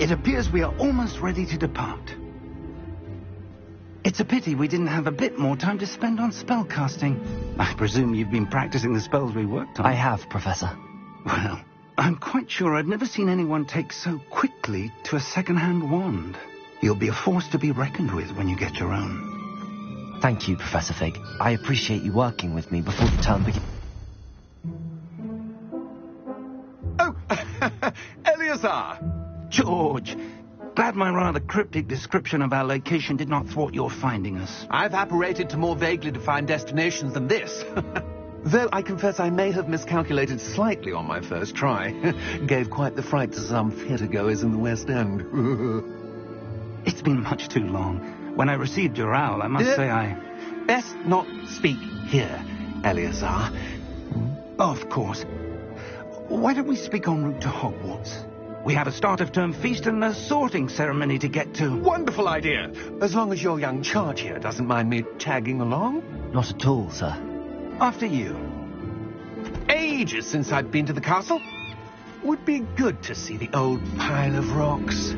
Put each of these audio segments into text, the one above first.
It appears we are almost ready to depart. It's a pity we didn't have a bit more time to spend on spellcasting. I presume you've been practicing the spells we worked on. I have, Professor. Well, I'm quite sure I've never seen anyone take so quickly to a second-hand wand. You'll be a force to be reckoned with when you get your own. Thank you, Professor Fig. I appreciate you working with me before the term begins. Oh, Eleazar! George, glad my rather cryptic description of our location did not thwart your finding us. I've apparated to more vaguely defined destinations than this. Though I confess I may have miscalculated slightly on my first try. Gave quite the fright to some theatre-goers in the West End. It's been much too long. When I received your owl, I must say I... Best not speak here, Eleazar. Oh, of course. Why don't we speak en route to Hogwarts? We have a start-of-term feast and a sorting ceremony to get to. Wonderful idea! As long as your young charge here doesn't mind me tagging along. Not at all, sir. After you. Ages since I've been to the castle. Would be good to see the old pile of rocks.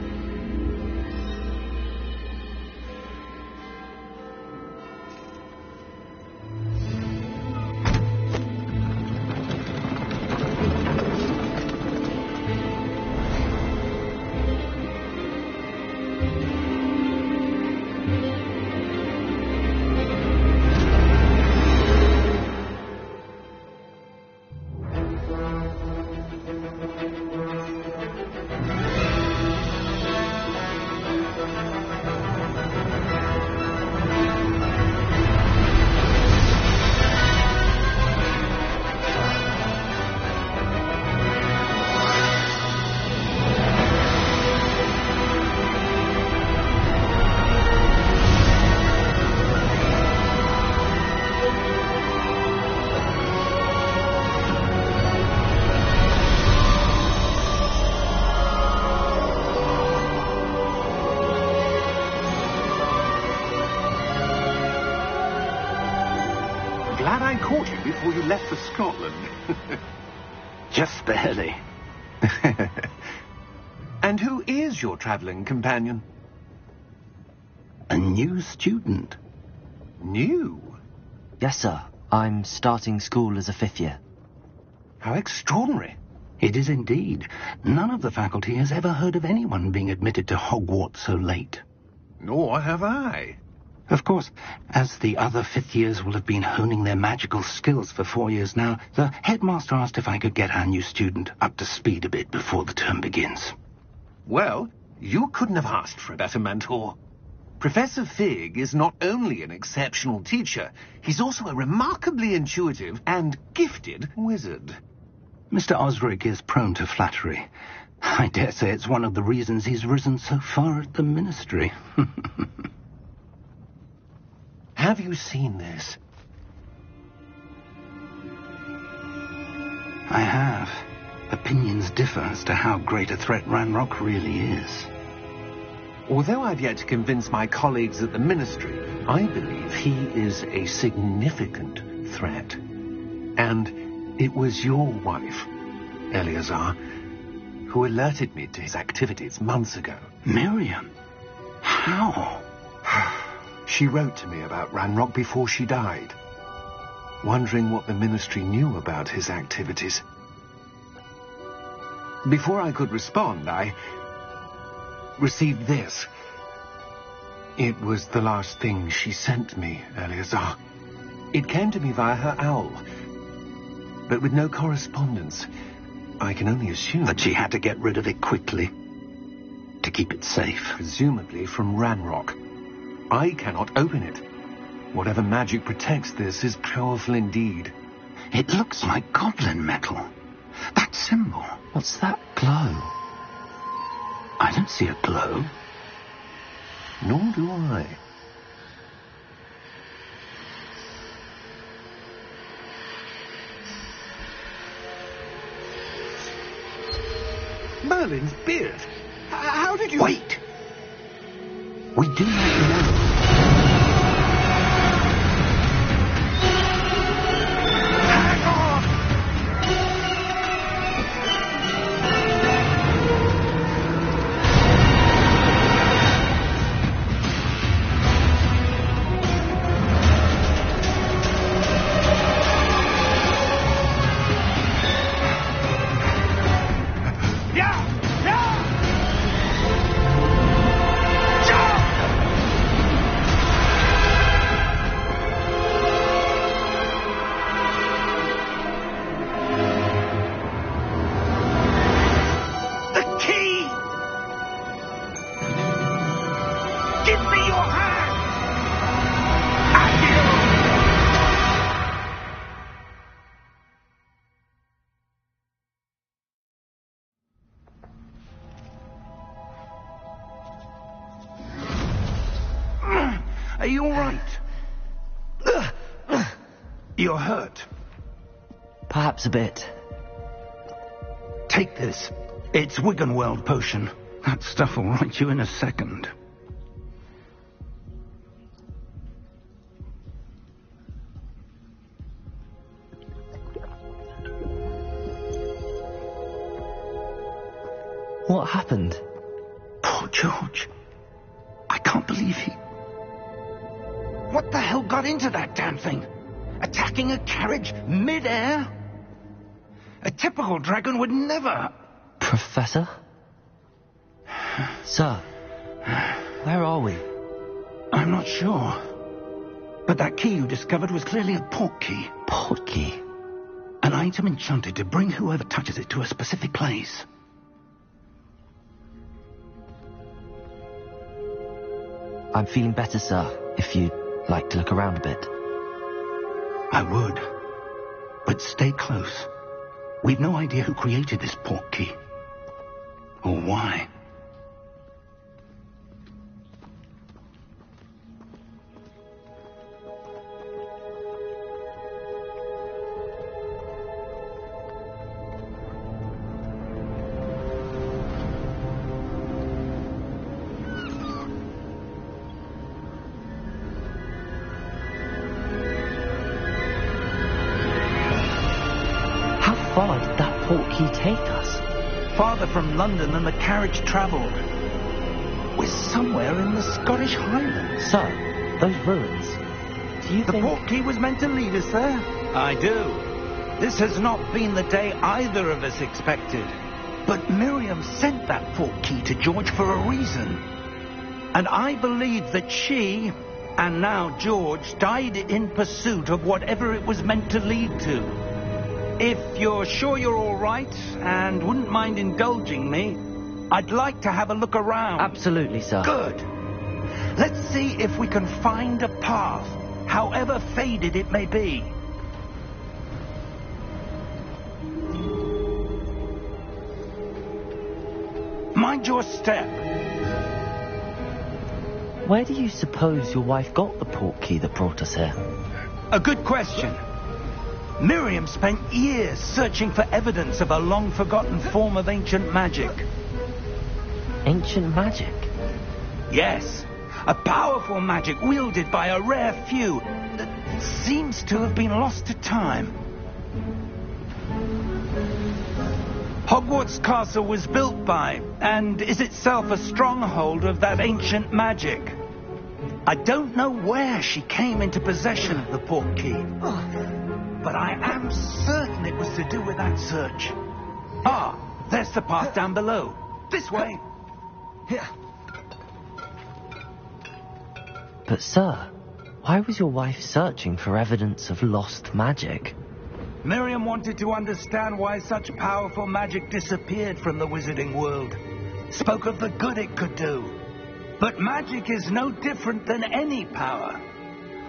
Glad I caught you before you left for Scotland. Just barely. And who is your travelling companion? A new student. New? Yes, sir. I'm starting school as a 5th year. How extraordinary. It is indeed. None of the faculty has ever heard of anyone being admitted to Hogwarts so late. Nor have I. Of course, as the other 5th years will have been honing their magical skills for 4 years now, the headmaster asked if I could get our new student up to speed a bit before the term begins. Well, you couldn't have asked for a better mentor. Professor Fig is not only an exceptional teacher, he's also a remarkably intuitive and gifted wizard. Mr. Osric is prone to flattery. I dare say it's one of the reasons he's risen so far at the ministry. Have you seen this? I have. Opinions differ as to how great a threat Ranrock really is. Although I've yet to convince my colleagues at the ministry, I believe he is a significant threat. And it was your wife, Eleazar, who alerted me to his activities months ago. Miriam? How? She wrote to me about Ranrock before she died, wondering what the ministry knew about his activities. Before I could respond, I received this. It was the last thing she sent me, Eleazar. It came to me via her owl, but with no correspondence. I can only assume that she had to get rid of it quickly, to keep it safe. Presumably from Ranrock. I cannot open it. Whatever magic protects this is powerful indeed. It looks like goblin metal. That symbol. What's that glow? I don't see a glow. Nor do I. Merlin's beard. How did you... Wait! We do not know. Hang on! Give me your hand! Are you all right? You're hurt. Perhaps a bit. Take this. It's Wiggenweld potion. That stuff will right you in a second. What happened? Poor George. I can't believe he... What the hell got into that damn thing? Attacking a carriage mid-air? A typical dragon would never... Professor? Sir, where are we? I'm not sure. But that key you discovered was clearly a port key. Port key? An item enchanted to bring whoever touches it to a specific place. I'm feeling better, sir, if you'd like to look around a bit. I would. But stay close. We've no idea who created this port key. Or why. How far did that port key take us? Farther from London than the carriage travelled. We're somewhere in the Scottish Highlands. Sir, those ruins. Do you The think... port key was meant to lead us there? I do. This has not been the day either of us expected. But Miriam sent that port key to George for a reason. And I believe that she, and now George, died in pursuit of whatever it was meant to lead to. If you're sure you're all right and wouldn't mind indulging me, I'd like to have a look around. Absolutely, sir. Good. Let's see if we can find a path, however faded it may be. Mind your step. Where do you suppose your wife got the port key that brought us here? A good question. Miriam spent years searching for evidence of a long-forgotten form of ancient magic. Ancient magic? Yes, a powerful magic wielded by a rare few that seems to have been lost to time. Hogwarts Castle was built by, and is itself a stronghold of that ancient magic. I don't know where she came into possession of the port key, but I am certain it was to do with that search. Ah, there's the path down below. This way. Here. But, sir, why was your wife searching for evidence of lost magic? Miriam wanted to understand why such powerful magic disappeared from the wizarding world. Spoke of the good it could do. But magic is no different than any power.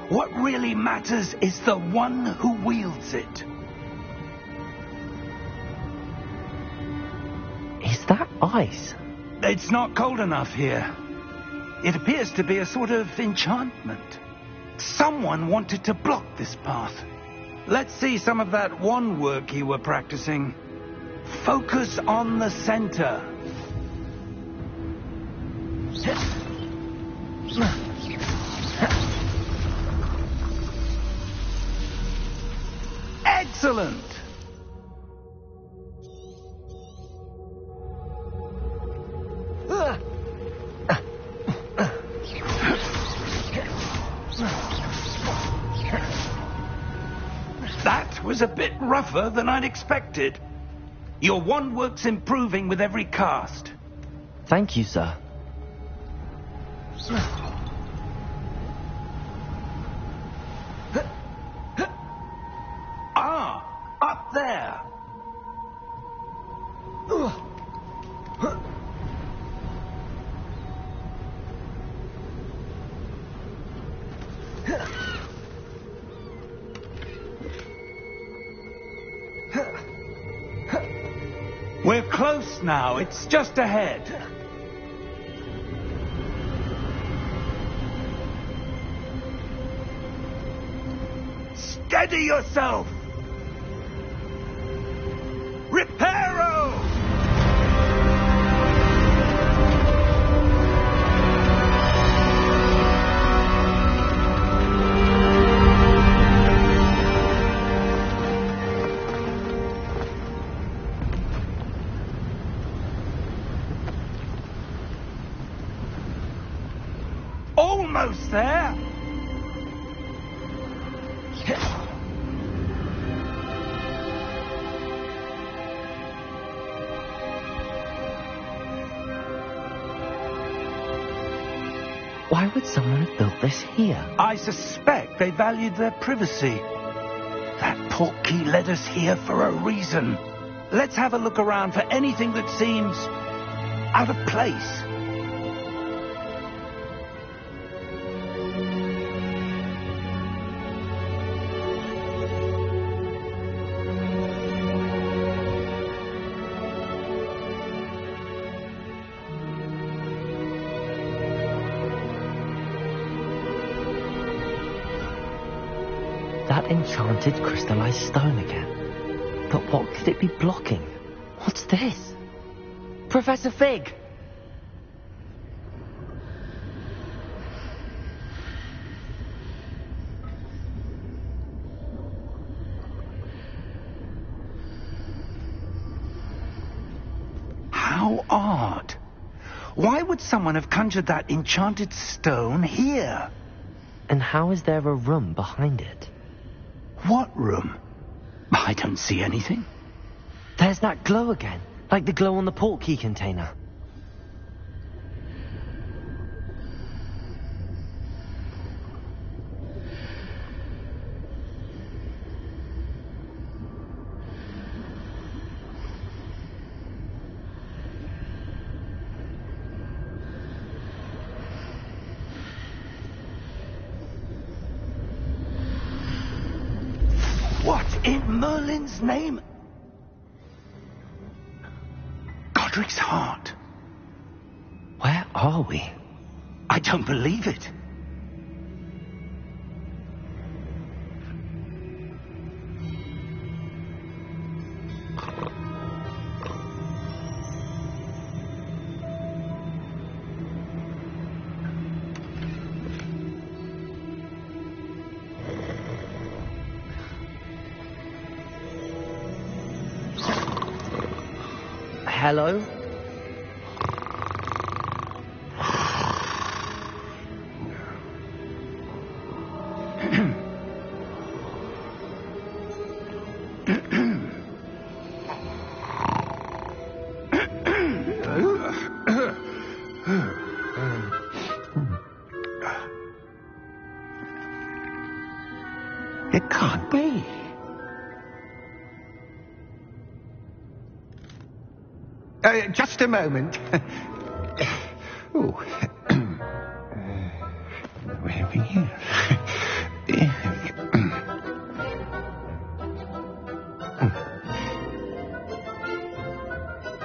What really matters is the one who wields it. Is that ice? It's not cold enough here. It appears to be a sort of enchantment. Someone wanted to block this path. Let's see some of that wand work you were practicing. Focus on the center. Excellent! That was a bit rougher than I'd expected. Your wand work's improving with every cast. Thank you, sir. Ah, up there. We're close now. It's just ahead. Steady yourself! Reparo! Almost there! Why would someone have built this here? I suspect they valued their privacy. That portkey led us here for a reason. Let's have a look around for anything that seems out of place. That enchanted crystallized stone again. But what could it be blocking? What's this? Professor Fig! How odd. Why would someone have conjured that enchanted stone here? And how is there a room behind it? What room? I don't see anything. There's that glow again, like the glow on the portkey container. What in Merlin's name? Godric's heart. Where are we? I don't believe it. Hello? It can't be. Just a moment. Oh. Where are we here?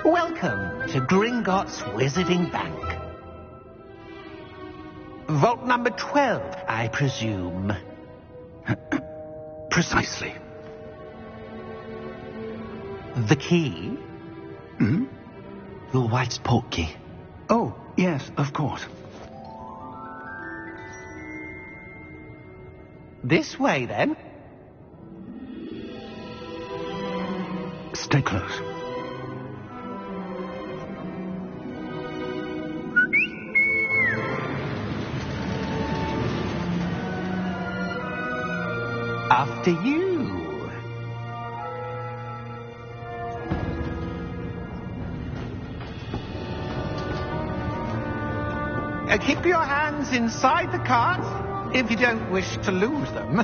Welcome to Gringotts Wizarding Bank. Vault number 12, I presume. Precisely. The key? Hmm? Your wife's portkey. Oh, yes, of course. This way, then. Stay close. After you. Keep your hands inside the cart if you don't wish to lose them.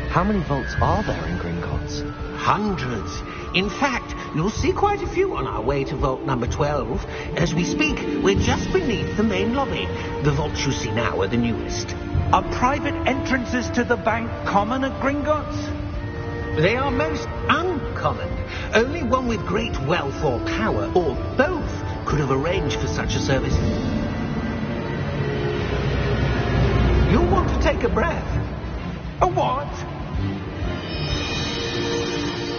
How many vaults are there in Gringotts? Hundreds. In fact, you'll see quite a few on our way to vault number 12. As we speak, we're just beneath the main lobby. The vaults you see now are the newest. Are private entrances to the bank common at Gringotts? They are most uncommon. Only one with great wealth or power, or both, could have arranged for such a service. You'll want to take a breath. A what?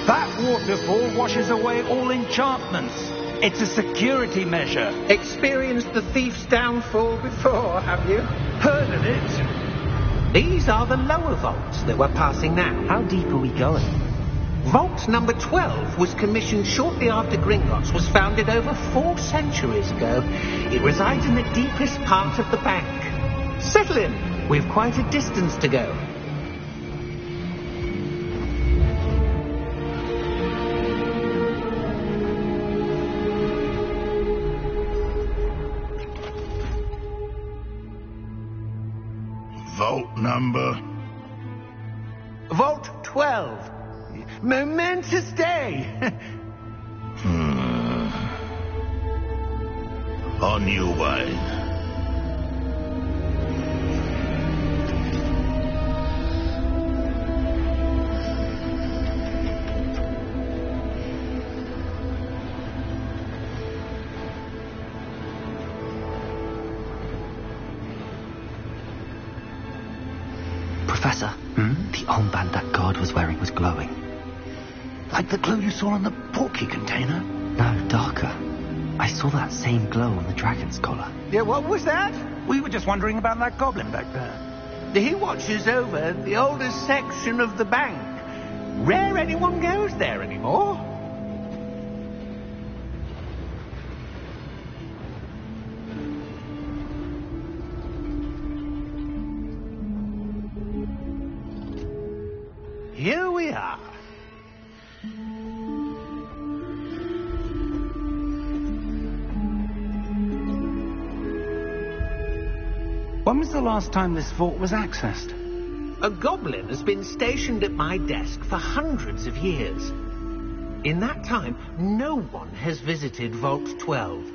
That waterfall washes away all enchantments. It's a security measure. Experienced the thief's downfall before, have you? Heard of it? These are the lower vaults that we're passing now. How deep are we going? Vault number 12 was commissioned shortly after Gringotts was founded over 4 centuries ago. It resides in the deepest part of the bank. Settle in. We've quite a distance to go. Vault number? Vault 12. Momentous day. On your way. Professor, the armband that guard was wearing was glowing. Like the glow you saw on the portkey container? No, darker. I saw that same glow on the dragon's collar. Yeah, what was that? We were just wondering about that goblin back there. He watches over the oldest section of the bank. Rare anyone goes there anymore. Here we are. When was the last time this vault was accessed? A goblin has been stationed at my desk for hundreds of years. In that time, no one has visited Vault 12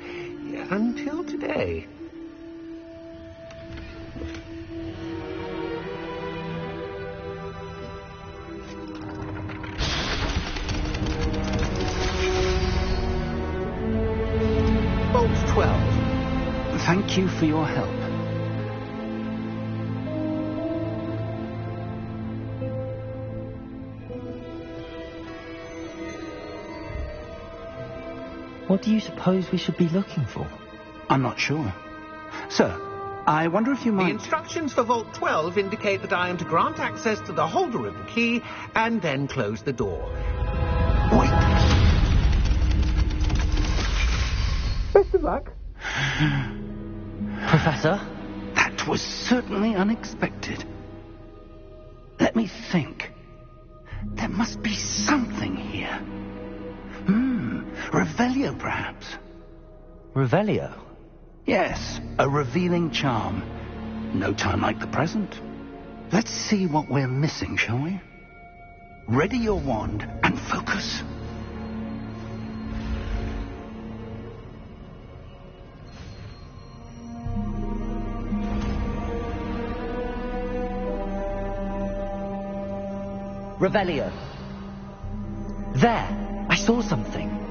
until today. Vault 12. Thank you for your help. What do you suppose we should be looking for? I'm not sure. Sir, I wonder if you The might... instructions for Vault 12 indicate that I am to grant access to the holder of the key and then close the door. Wait. Best of luck. Professor? That was certainly unexpected. Let me think. There must be something here. Revelio, perhaps. Revelio? Yes, a revealing charm. No time like the present. Let's see what we're missing, shall we? Ready your wand and focus. Revelio. There! I saw something.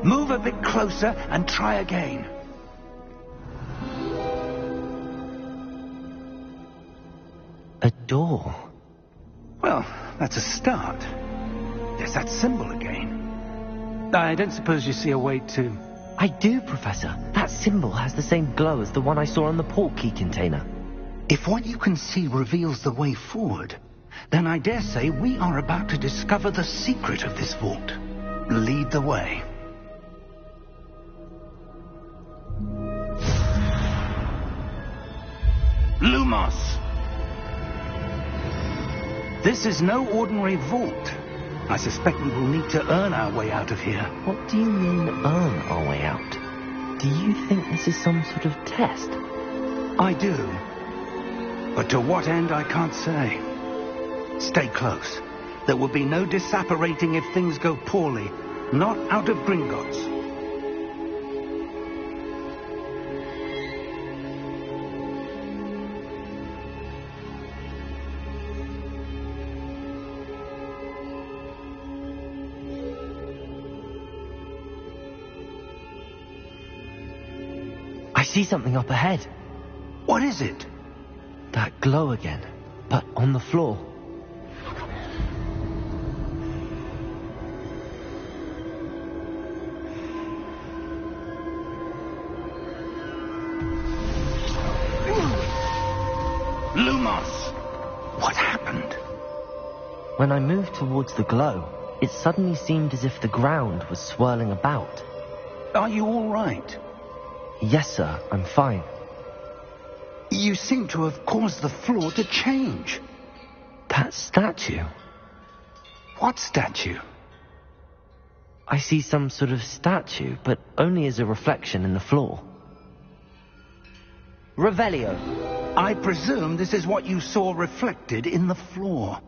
Move a bit closer and try again. A door. Well, that's a start. There's that symbol again. I don't suppose you see a way to... I do, Professor. That symbol has the same glow as the one I saw on the portkey container. If what you can see reveals the way forward, then I dare say we are about to discover the secret of this vault. Lead the way. Lumos! This is no ordinary vault. I suspect we will need to earn our way out of here. What do you mean, earn our way out? Do you think this is some sort of test? I do. But to what end, I can't say. Stay close. There will be no disapparating if things go poorly. Not out of Gringotts. I see something up ahead. What is it? That glow again, but on the floor. Lumos! What happened? When I moved towards the glow, it suddenly seemed as if the ground was swirling about. Are you all right? Yes, sir, I'm fine. You seem to have caused the floor to change. That statue? What statue? I see some sort of statue, but only as a reflection in the floor. Revelio. I presume this is what you saw reflected in the floor.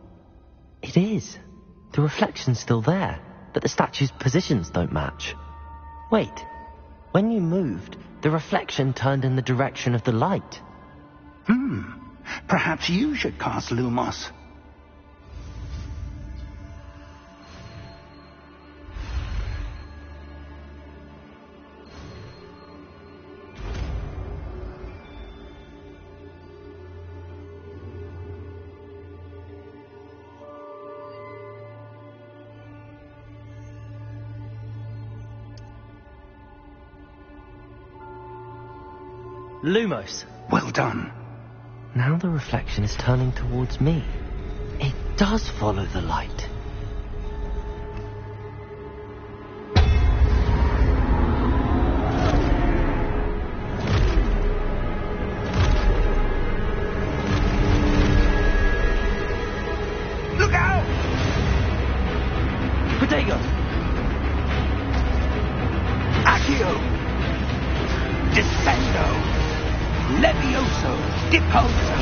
It is. The reflection's still there, but the statue's positions don't match. Wait. When you moved, the reflection turned in the direction of the light. Perhaps you should cast Lumos. Lumos. Well done. Now the reflection is turning towards me. It does follow the light. Look out! Protego! Accio! Descendo! Levioso! Deposo!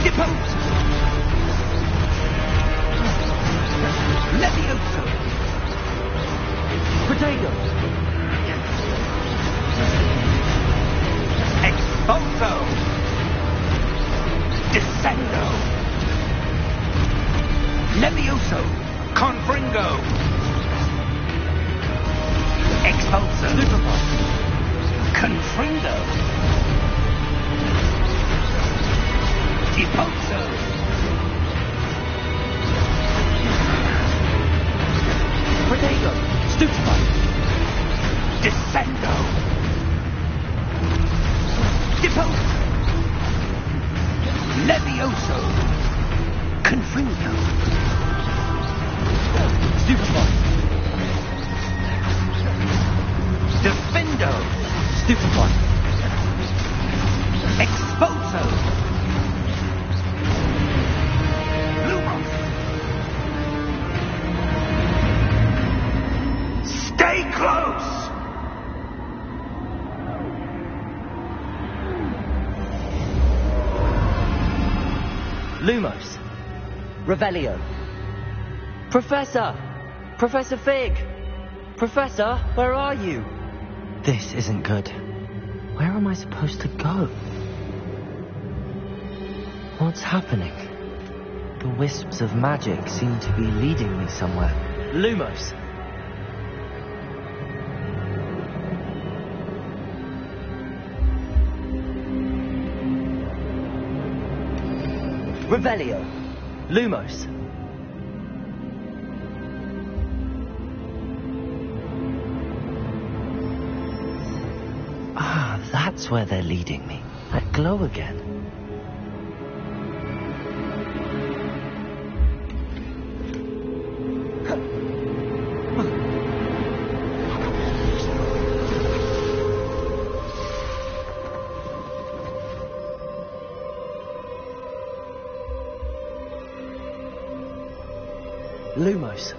Deposo! Levioso! Protego! Expulso! Descendo! Levioso! Confringo! Expulso! Confrindo! Deposo! Protego! Stupefy! Descendo! Deposo! Levioso! Confrindo! Stupefy! Defendo! Stupefy! Expulso! Lumos! Stay close! Lumos. Revelio. Professor! Professor Fig! Professor, where are you? This isn't good. Where am I supposed to go? What's happening? The wisps of magic seem to be leading me somewhere. Lumos. Revelio. Lumos. Ah, that's where they're leading me. That glow again. Lumos.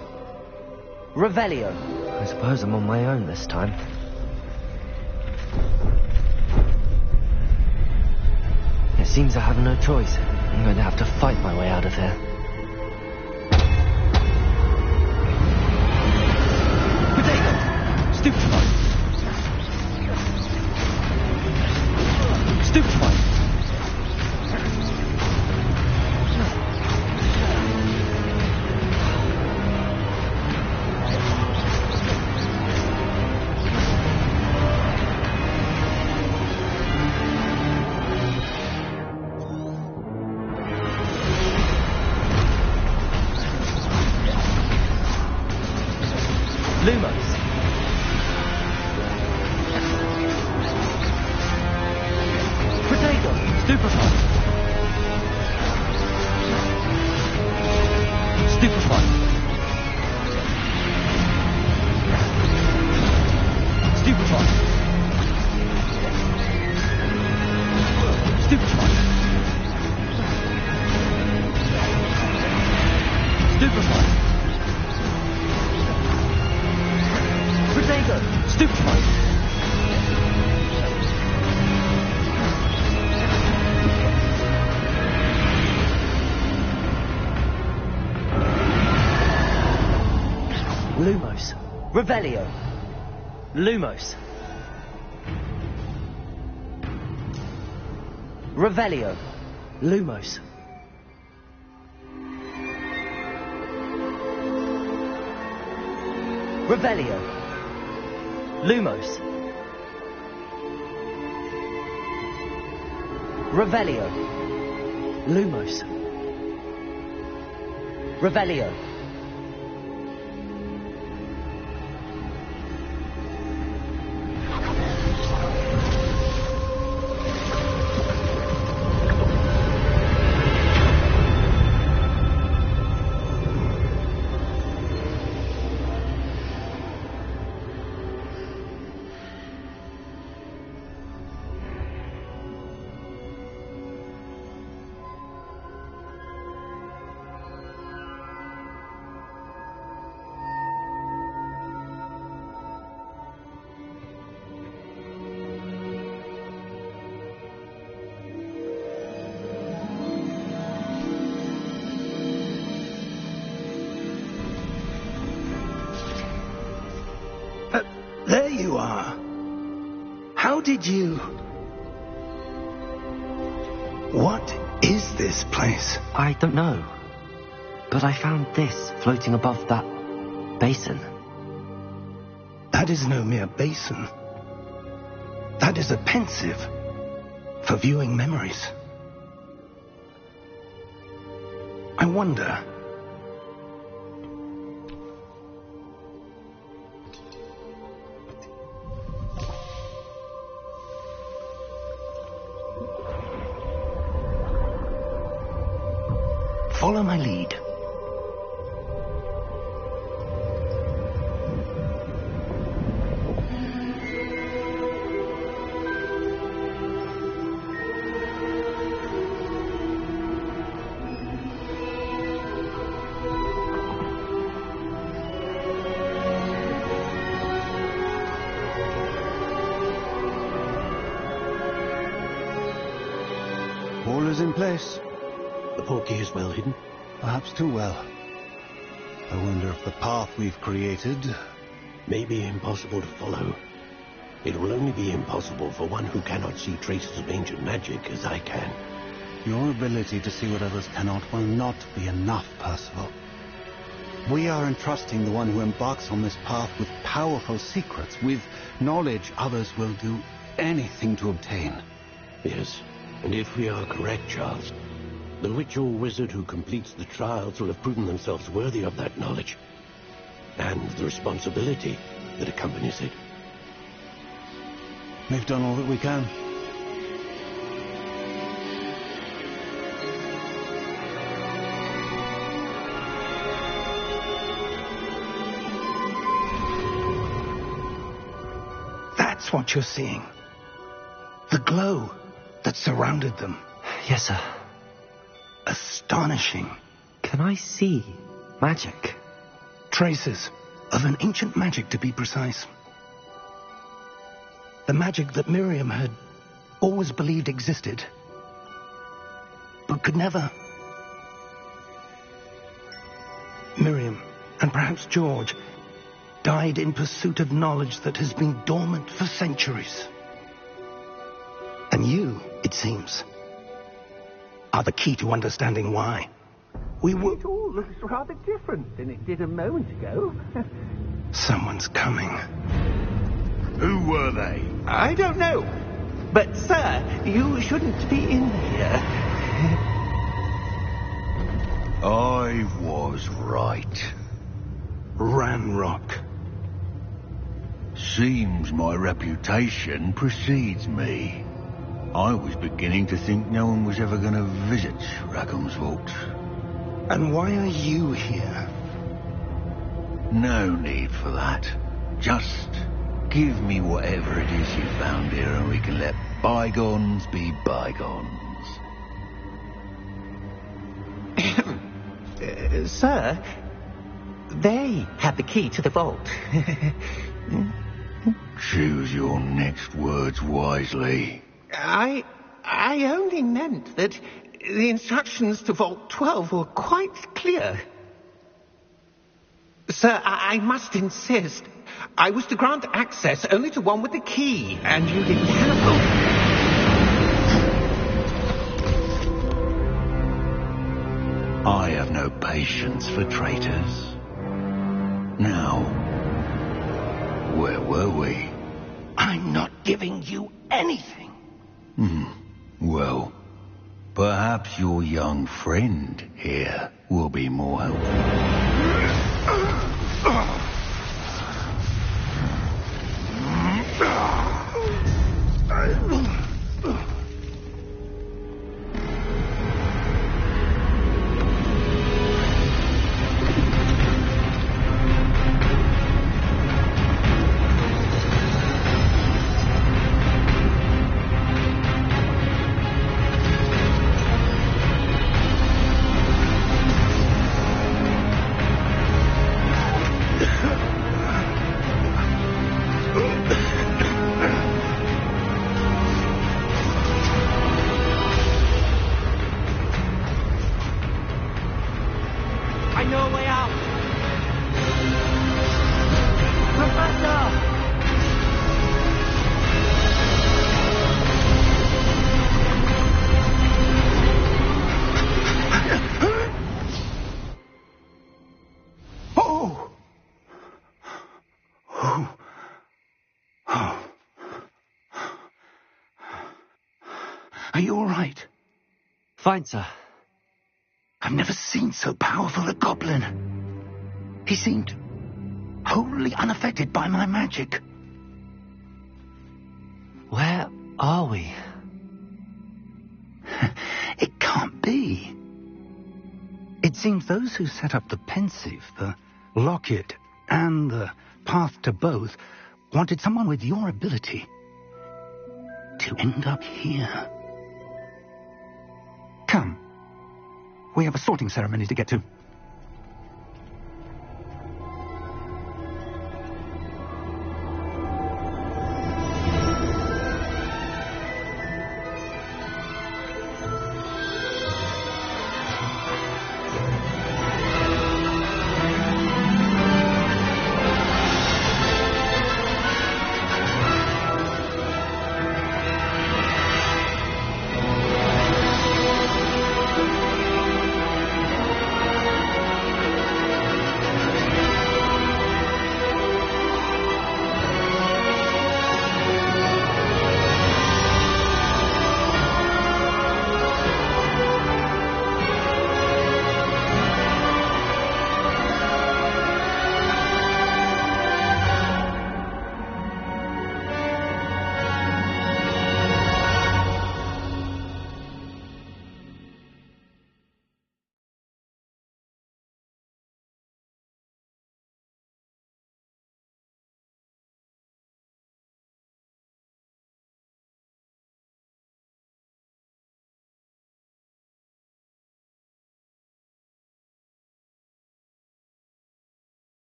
Revelio. I suppose I'm on my own this time. It Seems I have no choice. I'm going to have to fight my way out of here. Potato! Stupefy! Stupefy! Lumos. Potato. Stupefy. Stupefy. Stupefy. Stupefy. Stupefy. Potato! Stupefy! Lumos. Revelio. Lumos. Revelio. Lumos. Revelio. Lumos. Revelio. Lumos. Revelio. There you are. How did you... What is this place? I don't know. But I found this floating above that basin. That is no mere basin. That is a pensive for viewing memories. I wonder... Follow my lead. All is in place. The portkey is well hidden. Perhaps too well. I wonder if the path we've created... May be impossible to follow. It will only be impossible for one who cannot see traces of ancient magic as I can. Your ability to see what others cannot will not be enough, Percival. We are entrusting the one who embarks on this path with powerful secrets, with knowledge others will do anything to obtain. Yes, and if we are correct, Charles, the witch or wizard who completes the trials will have proven themselves worthy of that knowledge, and the responsibility that accompanies it. We've done all that we can. That's what you're seeing. The glow that surrounded them. Yes, sir. Astonishing. Can I see magic? Traces of an ancient magic, to be precise. The magic that Miriam had always believed existed, could never. Miriam, and perhaps George, died in pursuit of knowledge that has been dormant for centuries. And you, it seems, are the key to understanding why. It all looks rather different than it did a moment ago. Someone's coming. Who were they? I don't know. But, sir, you shouldn't be in here. I was right. Ramrock. Seems my reputation precedes me. I was beginning to think no one was ever going to visit Rackham's vault. And why are you here? No need for that. Just give me whatever it is you found here and we can let bygones be bygones. Sir, they have the key to the vault. Choose your next words wisely. I only meant that the instructions to Vault 12 were quite clear. Sir, I must insist. I was to grant access only to one with the key, and you didn't have one. I have no patience for traitors. Now, where were we? I'm not giving you anything. Well, perhaps your young friend here will be more helpful. Are you all right? Fine, sir. I've never seen so powerful a goblin. He seemed wholly unaffected by my magic. Where are we? It can't be. It seems those who set up the Pensieve, the Locket, and the Path to Both wanted someone with your ability to end up here. Come. We have a sorting ceremony to get to.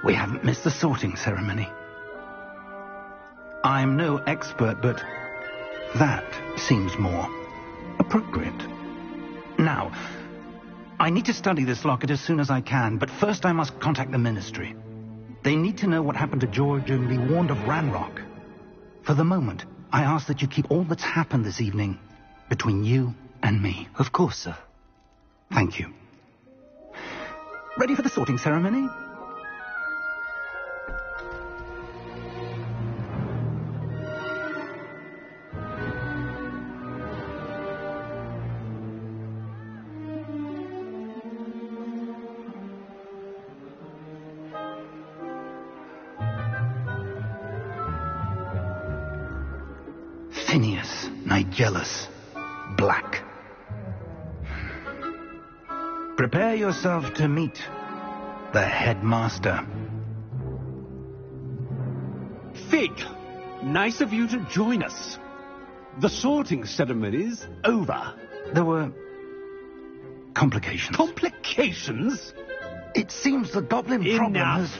We haven't missed the sorting ceremony. I'm no expert, but that seems more appropriate. Now, I need to study this locket as soon as I can, but first I must contact the Ministry. They need to know what happened to George and be warned of Ranrock. For the moment, I ask that you keep all that's happened this evening between you and me. Of course, sir. Thank you. Ready for the sorting ceremony? Phineas, Nigellus, Black. Prepare yourself to meet the headmaster. Fig, nice of you to join us. The sorting ceremony's over. There were complications. Complications? It seems the goblin problem has...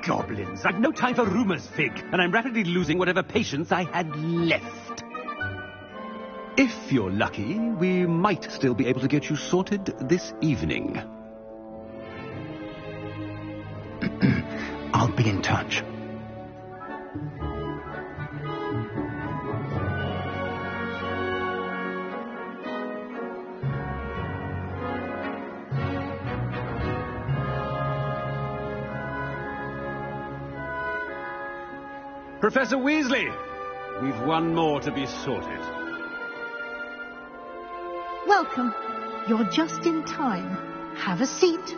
Goblins. I've no time for rumors, Fig, and I'm rapidly losing whatever patience I had left. If you're lucky, we might still be able to get you sorted this evening. I'll be in touch. Professor Weasley, we've one more to be sorted. Welcome. You're just in time. Have a seat.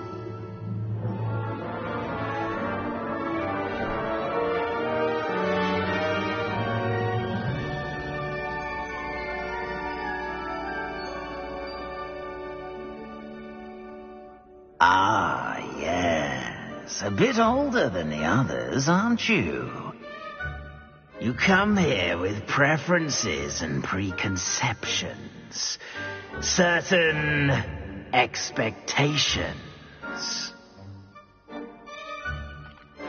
Ah, yes. A bit older than the others, aren't you? You come here with preferences and preconceptions. Certain expectations.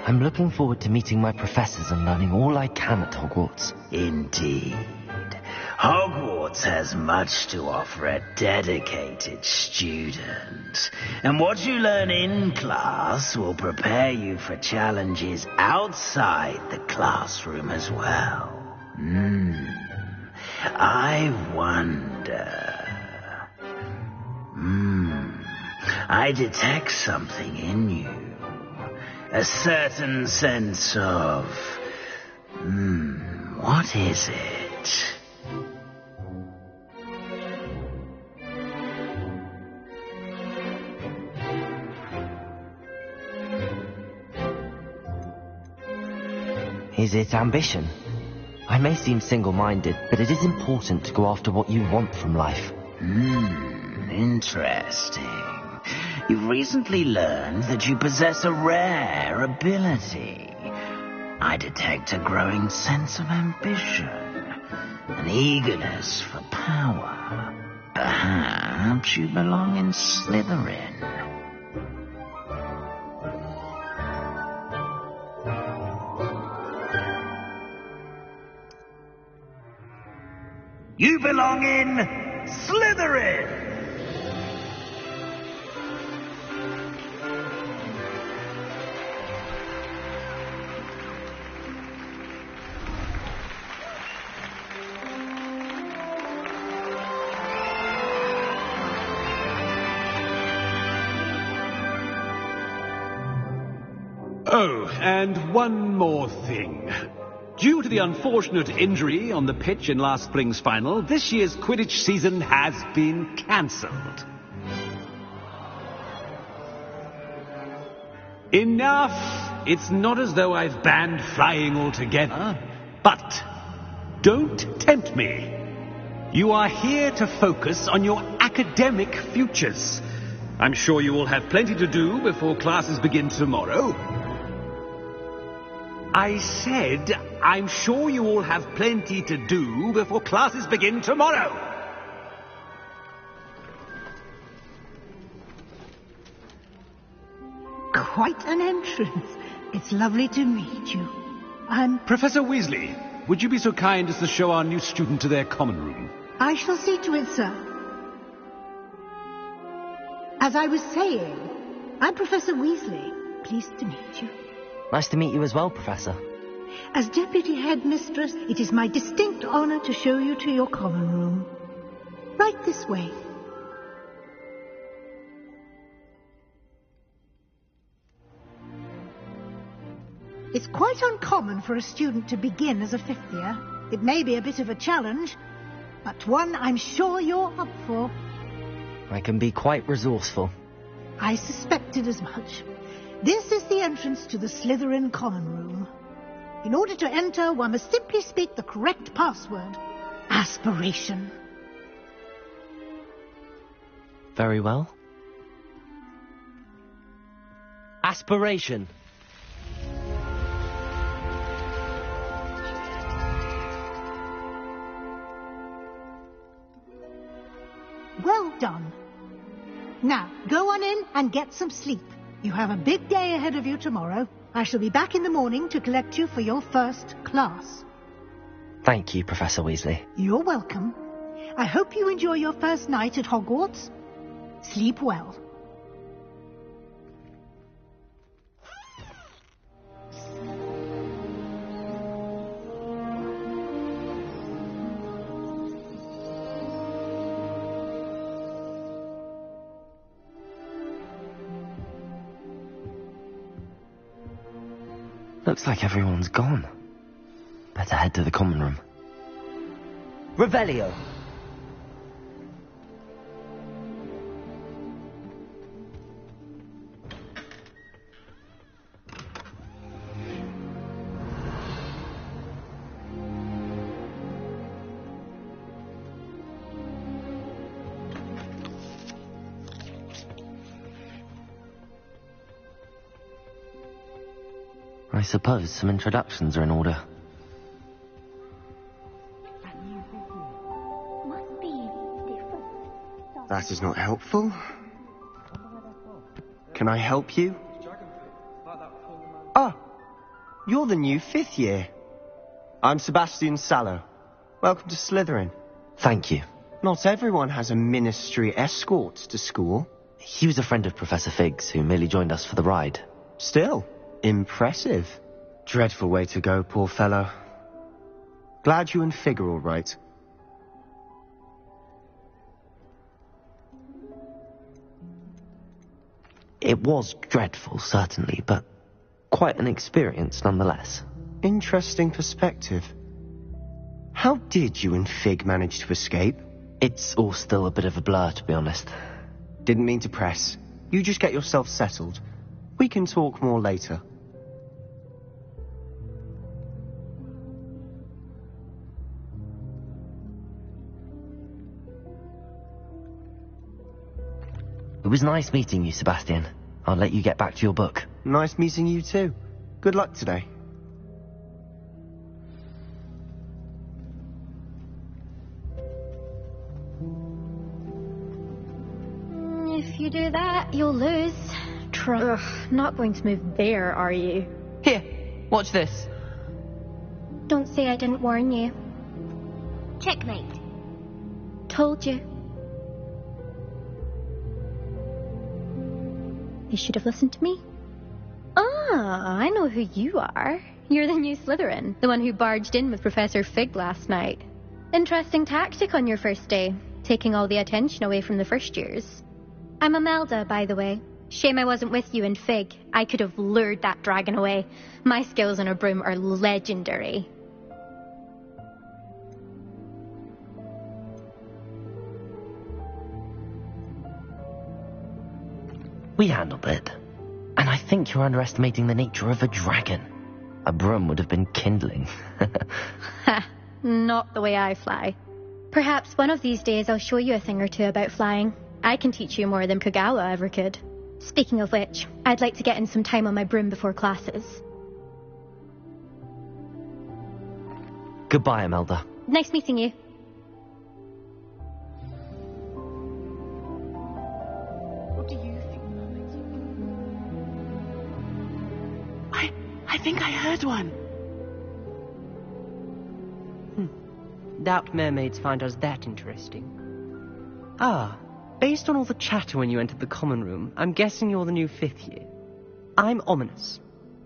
I'm looking forward to meeting my professors and learning all I can at Hogwarts. Indeed. Hogwarts has much to offer a dedicated student. And what you learn in class will prepare you for challenges outside the classroom as well. I wonder... I detect something in you. A certain sense of... what is it? Is it ambition? I may seem single-minded, but it is important to go after what you want from life. Interesting. You've recently learned that you possess a rare ability. I detect a growing sense of ambition, an eagerness for power. Perhaps you belong in Slytherin. You belong in Slytherin! Oh, and one more thing. Due to the unfortunate injury on the pitch in last spring's final, this year's Quidditch season has been cancelled. Enough! It's not as though I've banned flying altogether, but don't tempt me. You are here to focus on your academic futures. I'm sure you will have plenty to do before classes begin tomorrow. I said, I'm sure you all have plenty to do before classes begin tomorrow. Quite an entrance. It's lovely to meet you. I'm... Professor Weasley, would you be so kind as to show our new student to their common room? I shall see to it, sir. As I was saying, I'm Professor Weasley. Pleased to meet you. Nice to meet you as well, Professor. As Deputy Headmistress, it is my distinct honor to show you to your common room. Right this way. It's quite uncommon for a student to begin as a fifth year. It may be a bit of a challenge, but one I'm sure you're up for. I can be quite resourceful. I suspected as much. This is the entrance to the Slytherin common room. In order to enter, one must simply speak the correct password. Aspiration. Very well. Aspiration. Well done. Now, go on in and get some sleep. You have a big day ahead of you tomorrow. I shall be back in the morning to collect you for your first class. Thank you, Professor Weasley. You're welcome. I hope you enjoy your first night at Hogwarts. Sleep well. Looks like everyone's gone. Better head to the common room. Revelio! I suppose some introductions are in order. That is not helpful. Can I help you? Ah, you're the new fifth year. I'm Sebastian Sallow. Welcome to Slytherin. Thank you. Not everyone has a ministry escort to school. He was a friend of Professor Fig's who merely joined us for the ride. Still, impressive. Dreadful way to go, poor fellow. Glad you and Fig are all right. It was dreadful, certainly, but quite an experience nonetheless. Interesting perspective. How did you and Fig manage to escape? It's all still a bit of a blur, to be honest. Didn't mean to press. You just get yourself settled. We can talk more later. It was nice meeting you, Sebastian. I'll let you get back to your book. Nice meeting you too. Good luck today. If you do that, you'll lose. Ugh, not going to move there, are you? Here, watch this. Don't say I didn't warn you. Checkmate. Told you. You should have listened to me. Ah, I know who you are. You're the new Slytherin, the one who barged in with Professor Fig last night. Interesting tactic on your first day, taking all the attention away from the first years. I'm Imelda, by the way. Shame I wasn't with you and Fig. I could have lured that dragon away. My skills on a broom are legendary. We handled it. And I think you're underestimating the nature of a dragon. A broom would have been kindling. Ha, not the way I fly. Perhaps one of these days I'll show you a thing or two about flying. I can teach you more than Kogawa ever could. Speaking of which, I'd like to get in some time on my broom before classes. Goodbye, Imelda. Nice meeting you. What do you think, Mermaid? red one. Doubt mermaids find us that interesting. Ah, based on all the chatter when you entered the common room, I'm guessing you're the new 5th year. I'm Ominous.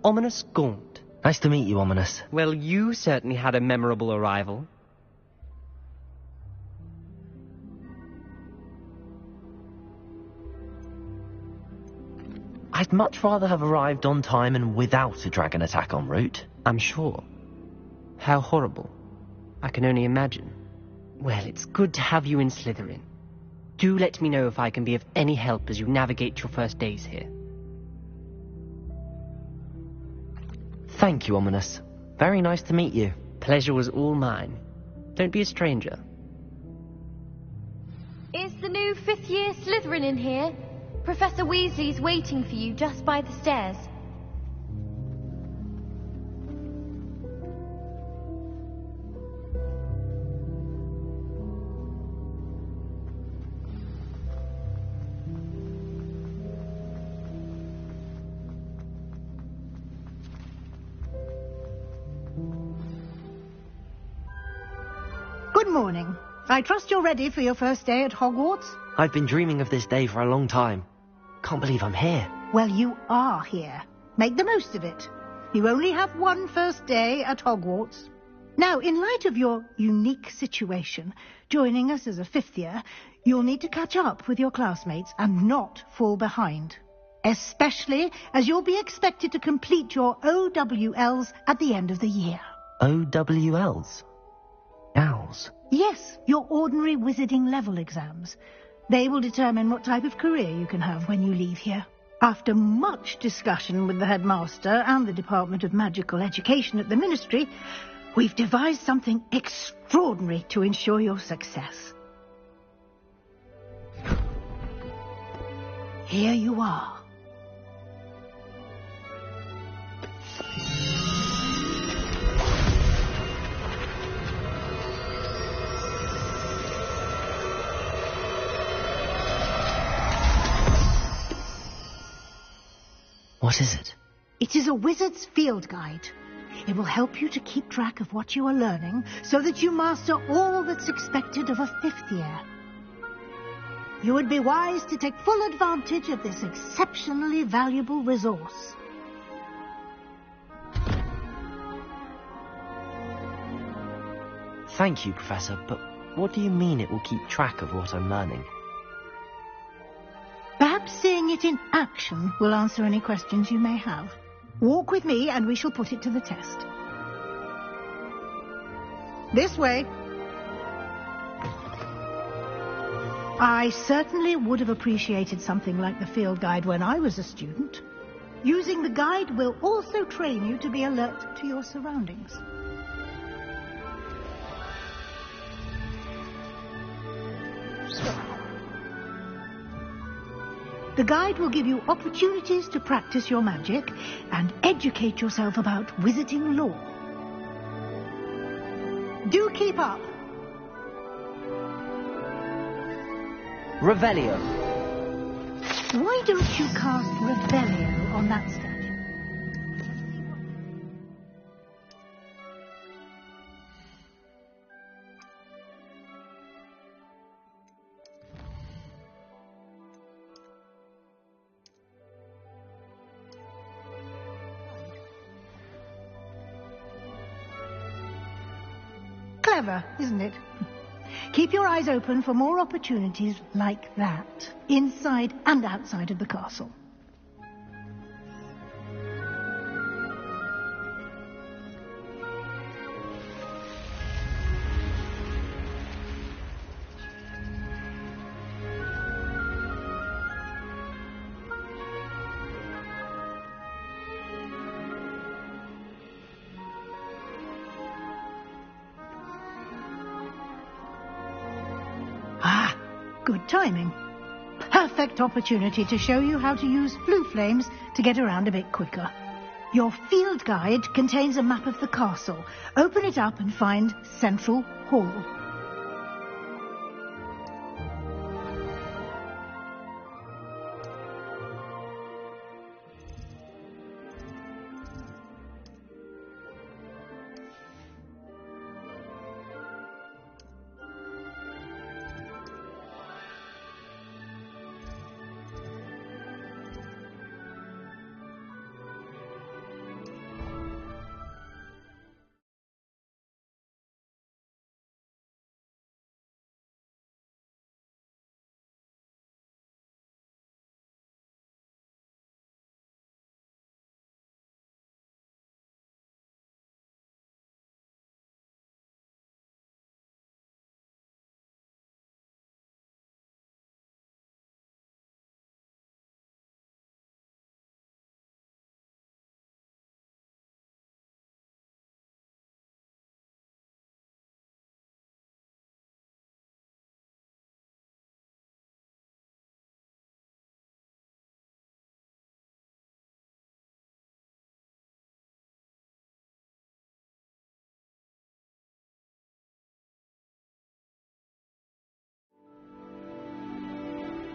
Ominous Gaunt. Nice to meet you, Ominous. Well, you certainly had a memorable arrival. I'd much rather have arrived on time and without a dragon attack en route. I'm sure. How horrible. I can only imagine. Well, it's good to have you in Slytherin. Do let me know if I can be of any help as you navigate your first days here. Thank you, Ominous. Very nice to meet you. Pleasure was all mine. Don't be a stranger. Is the new 5th year Slytherin in here? Professor Weasley's waiting for you just by the stairs. Good morning. I trust you're ready for your first day at Hogwarts? I've been dreaming of this day for a long time. Can't believe I'm here. Well, you are here. Make the most of it. You only have one first day at Hogwarts. Now, in light of your unique situation, joining us as a 5th year, you'll need to catch up with your classmates and not fall behind. Especially as you'll be expected to complete your OWLs at the end of the year. OWLs? Owls? Yes, your ordinary wizarding level exams. They will determine what type of career you can have when you leave here. After much discussion with the headmaster and the Department of Magical Education at the Ministry, we've devised something extraordinary to ensure your success. Here you are. What is it? It is a wizard's field guide. It will help you to keep track of what you are learning so that you master all that's expected of a 5th year. You would be wise to take full advantage of this exceptionally valuable resource. Thank you, Professor, but what do you mean it will keep track of what I'm learning? Perhaps seeing it in action will answer any questions you may have. Walk with me and we shall put it to the test. This way. I certainly would have appreciated something like the field guide when I was a student. Using the guide will also train you to be alert to your surroundings. The guide will give you opportunities to practice your magic and educate yourself about wizarding lore. Do keep up. Revelio. Why don't you cast Revelio on that statue? Clever, isn't it? Keep your eyes open for more opportunities like that, inside and outside of the castle. Good timing. Perfect opportunity to show you how to use blue flames to get around a bit quicker. Your field guide contains a map of the castle. Open it up and find Central Hall.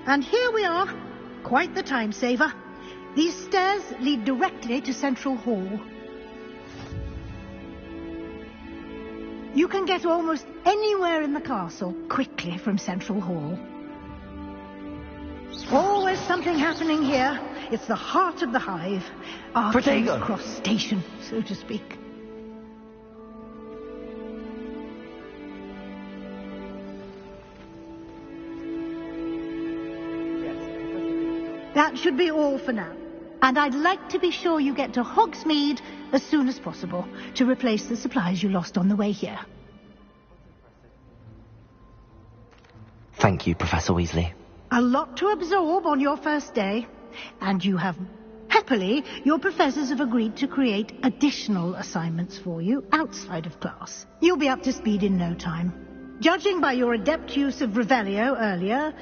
And here we are. Quite the time saver. These stairs lead directly to Central Hall. You can get almost anywhere in the castle quickly from Central Hall. Always something happening here. It's the heart of the hive. Our King's Cross Station, so to speak. That should be all for now. And I'd like to be sure you get to Hogsmeade as soon as possible to replace the supplies you lost on the way here. Thank you, Professor Weasley. A lot to absorb on your first day, and you have... Happily, your professors have agreed to create additional assignments for you outside of class. You'll be up to speed in no time. Judging by your adept use of Revelio earlier,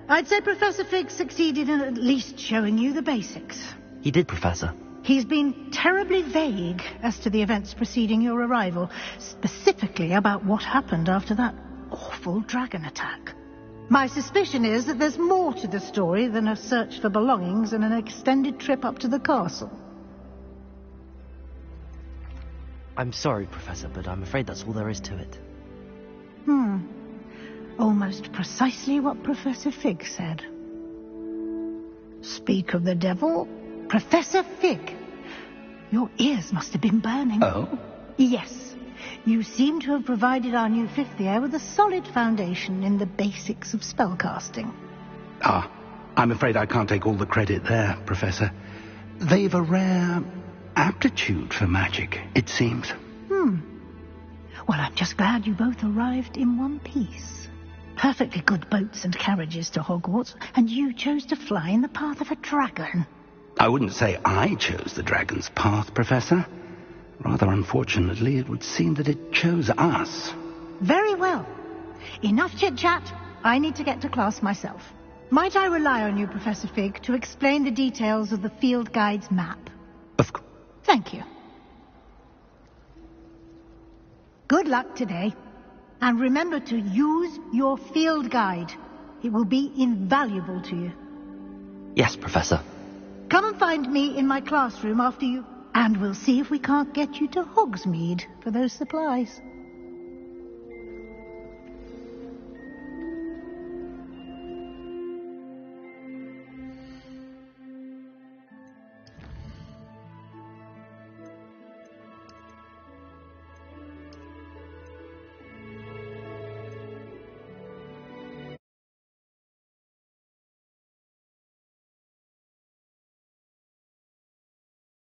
I'd say Professor Fig succeeded in at least showing you the basics. He did, Professor. He's been terribly vague as to the events preceding your arrival, specifically about what happened after that awful dragon attack. My suspicion is that there's more to the story than a search for belongings and an extended trip up to the castle. I'm sorry, Professor, but I'm afraid that's all there is to it. Almost precisely what Professor Fig said. Speak of the devil, Professor Fig. Your ears must have been burning. Oh? Yes. You seem to have provided our new fifth year with a solid foundation in the basics of spellcasting. I'm afraid I can't take all the credit there, Professor. They've a rare aptitude for magic, it seems. Well, I'm just glad you both arrived in one piece. Perfectly good boats and carriages to Hogwarts, and you chose to fly in the path of a dragon. I wouldn't say I chose the dragon's path, Professor. Rather unfortunately, it would seem that it chose us. Very well. Enough chit-chat. I need to get to class myself. Might I rely on you, Professor Fig, to explain the details of the field guide's map? Of course. Thank you. Good luck today. And remember to use your field guide. It will be invaluable to you. Yes, Professor. Come and find me in my classroom after you... And we'll see if we can't get you to Hogsmeade for those supplies.